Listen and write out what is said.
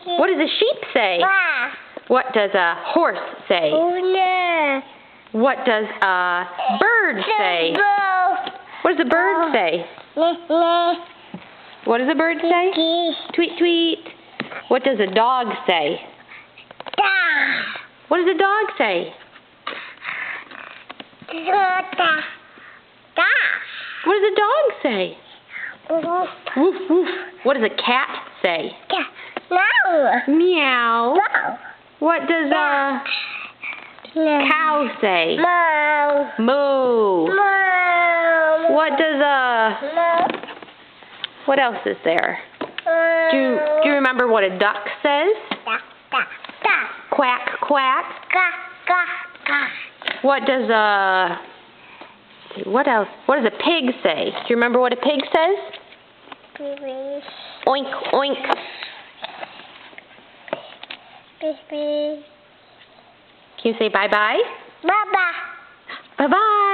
What does a sheep say? What does a horse say? What does a bird say? What does a bird say? What does a bird say? Tweet, tweet. What does a dog say? What does a dog say? What does a dog say? Woof, woof. What does a cat say? Meow. What does a cow say? Moo. What does what else is there? Do you remember what a duck says? Quack, quack. What does what else? What does a pig say? Do you remember what a pig says? Oink, oink. Can you say bye-bye? Bye-bye. Bye-bye.